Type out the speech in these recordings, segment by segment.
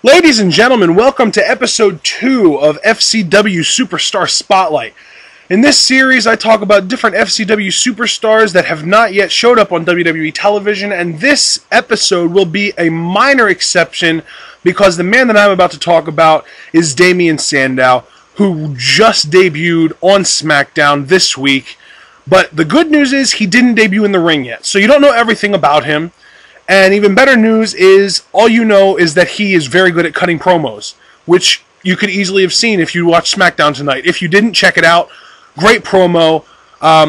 Ladies and gentlemen, welcome to episode 2 of FCW Superstar Spotlight. In this series, I talk about different FCW superstars that have not yet showed up on WWE television, and this episode will be a minor exception because the man that I'm about to talk about is Damien Sandow, who just debuted on SmackDown this week. But the good news is he didn't debut in the ring yet, so you don't know everything about him. And even better news is, all you know is that he is very good at cutting promos, which you could easily have seen if you watched SmackDown tonight. If you didn't, check it out. Great promo.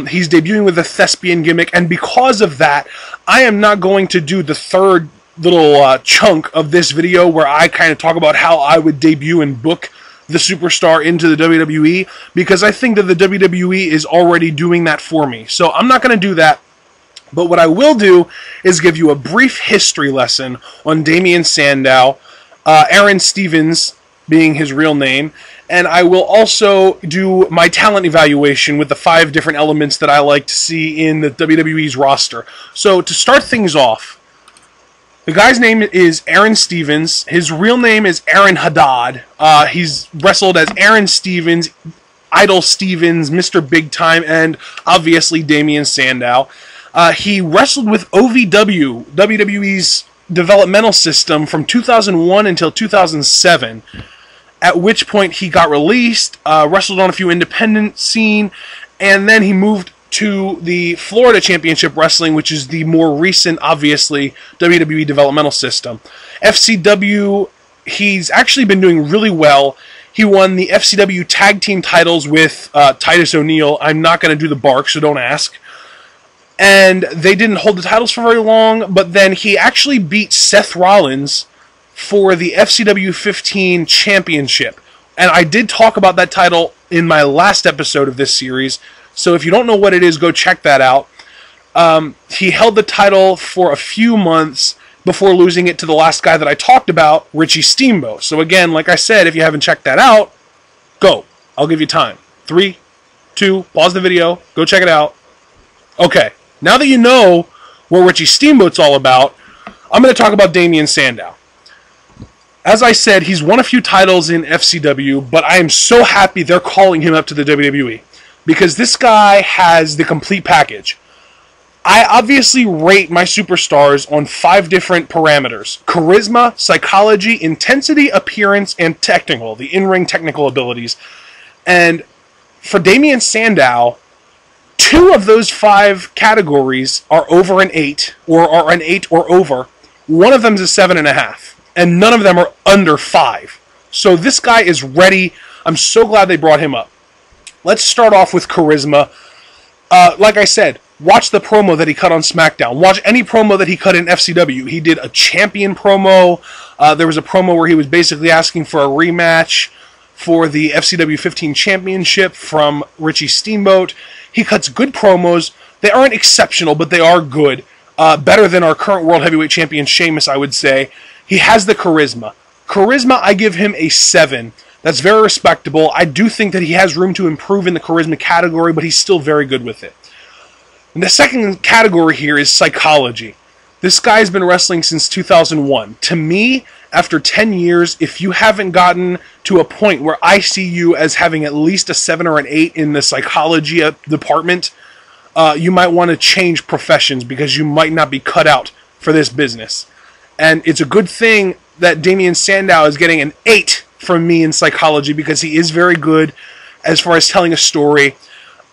He's debuting with a thespian gimmick, and because of that, I am not going to do the third little chunk of this video where I kind of talk about how I would debut and book the superstar into the WWE, because I think that the WWE is already doing that for me. So I'm not going to do that. But what I will do is give you a brief history lesson on Damien Sandow, Aaron Stevens being his real name, and I will also do my talent evaluation with the 5 different elements that I like to see in the WWE's roster. So to start things off, the guy's name is Aaron Stevens. His real name is Aaron Haddad. He's wrestled as Aaron Stevens, Idol Stevens, Mr. Big Time, and obviously Damien Sandow. He wrestled with OVW, WWE's developmental system, from 2001 until 2007, at which point he got released, wrestled on a few independent scene, and then he moved to the Florida Championship Wrestling, which is the more recent, obviously, WWE developmental system. FCW, he's actually been doing really well. He won the FCW Tag Team titles with Titus O'Neil. I'm not going to do the bark, so don't ask. And they didn't hold the titles for very long, but then he actually beat Seth Rollins for the FCW 15 Championship. And I did talk about that title in my last episode of this series, so if you don't know what it is, go check that out. He held the title for a few months before losing it to the last guy that I talked about, Richie Steamboat. So again, like I said, if you haven't checked that out, go. I'll give you time. 3, 2, pause the video, go check it out. Okay. Now that you know what Richie Steamboat's all about, I'm going to talk about Damien Sandow. As I said, he's won a few titles in FCW, but I am so happy they're calling him up to the WWE, because this guy has the complete package. I obviously rate my superstars on 5 different parameters: charisma, psychology, intensity, appearance, and technical, the in-ring technical abilities. And for Damien Sandow, 2 of those 5 categories are over an 8, or are an 8 or over. One of them is a 7.5, and none of them are under 5. So this guy is ready. I'm so glad they brought him up. Let's start off with charisma. Like I said, watch the promo that he cut on SmackDown. Watch any promo that he cut in FCW. He did a champion promo. There was a promo where he was basically asking for a rematch for the FCW 15 Championship from Richie Steamboat. He cuts good promos. They aren't exceptional, but they are good. Better than our current World Heavyweight Champion, Sheamus, I would say. He has the charisma. Charisma, I give him a 7. That's very respectable. I do think that he has room to improve in the charisma category, but he's still very good with it. And the second category here is psychology. This guy's been wrestling since 2001. To me, after 10 years, if you haven't gotten to a point where I see you as having at least a 7 or an 8 in the psychology department, you might want to change professions, because you might not be cut out for this business. And it's a good thing that Damien Sandow is getting an 8 from me in psychology, because he is very good as far as telling a story.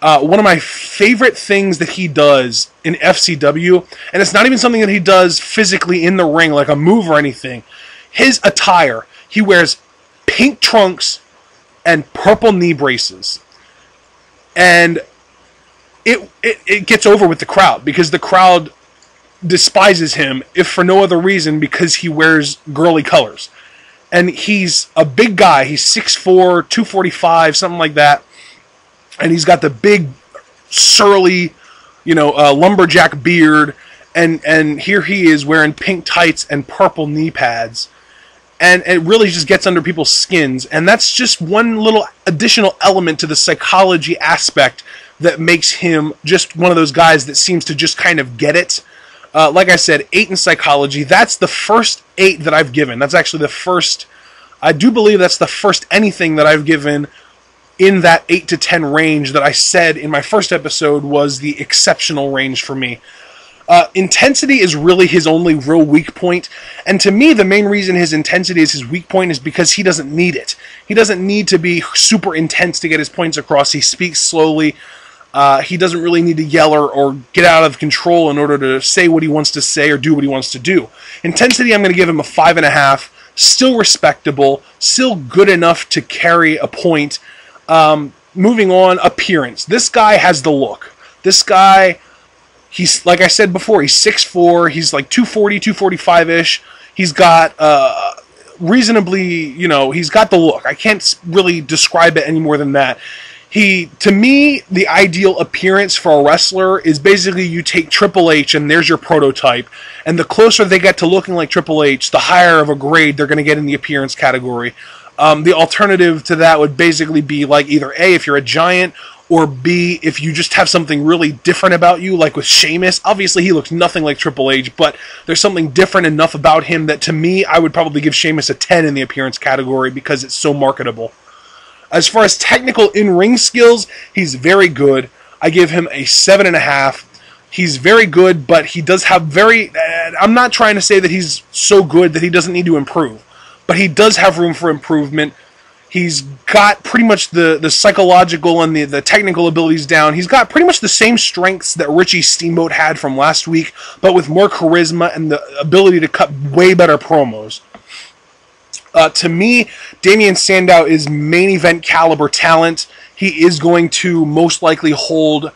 One of my favorite things that he does in FCW, and it's not even something that he does physically in the ring, like a move or anything, his attire. He wears pink trunks and purple knee braces. And it gets over with the crowd, because the crowd despises him, if for no other reason, because he wears girly colors. And he's a big guy. He's 6'4", 245, something like that. And he's got the big, surly, lumberjack beard. And here he is wearing pink tights and purple knee pads. And it really just gets under people's skins. And that's just one little additional element to the psychology aspect that makes him just one of those guys that seems to just kind of get it. Like I said, 8 in psychology. That's the first 8 that I've given. That's actually the first, I do believe that's the first anything that I've given in that 8 to 10 range that I said in my first episode was the exceptional range for me. Intensity is really his only real weak point, and to me the main reason his intensity is his weak point is because he doesn't need it. He doesn't need to be super intense to get his points across. He speaks slowly. He doesn't really need to yell or get out of control in order to say what he wants to say or do what he wants to do. Intensity, I'm going to give him a 5.5. Still respectable, still good enough to carry a point. Moving on, appearance. This guy has the look. This guy, he's, like I said before, he's 6'4", he's like 240, 245-ish. He's got reasonably, he's got the look. I can't really describe it any more than that. To me, the ideal appearance for a wrestler is basically you take Triple H and there's your prototype, and the closer they get to looking like Triple H, the higher of a grade they're going to get in the appearance category. The alternative to that would basically be like either A, if you're a giant, or B, if you just have something really different about you, like with Sheamus. Obviously, he looks nothing like Triple H, but there's something different enough about him that, to me, I would probably give Sheamus a 10 in the appearance category because it's so marketable. As far as technical in-ring skills, he's very good. I give him a 7.5. He's very good, but he does have I'm not trying to say that he's so good that he doesn't need to improve, but he does have room for improvement. He's got pretty much the psychological and the technical abilities down. He's got pretty much the same strengths that Richie Steamboat had from last week, but with more charisma and the ability to cut way better promos. To me, Damien Sandow is main event caliber talent. He is going to most likely hold...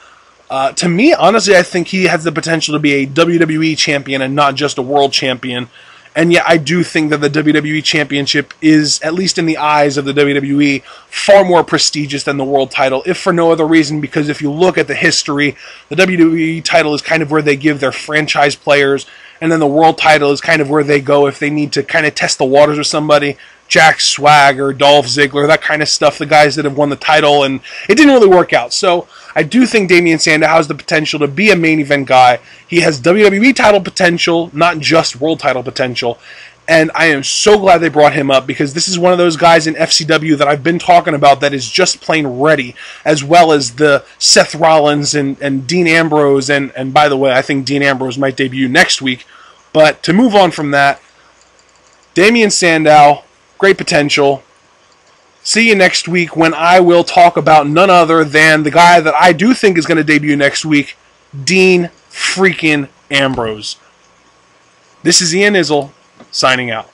to me, honestly, I think he has the potential to be a WWE champion and not just a world champion. And yet, I do think that the WWE Championship is, at least in the eyes of the WWE, far more prestigious than the world title, if for no other reason, because if you look at the history, the WWE title is kind of where they give their franchise players, and then the world title is kind of where they go if they need to kind of test the waters with somebody. Jack Swagger, Dolph Ziggler, that kind of stuff, the guys that have won the title, and it didn't really work out. So I do think Damien Sandow has the potential to be a main event guy. He has WWE title potential, not just world title potential, and I am so glad they brought him up because this is one of those guys in FCW that I've been talking about that is just plain ready, as well as the Seth Rollins and Dean Ambrose, and by the way, I think Dean Ambrose might debut next week. But to move on from that, Damien Sandow, great potential. See you next week when I will talk about none other than the guy that I do think is going to debut next week, Dean freaking Ambrose. This is Ian Izzle, signing out.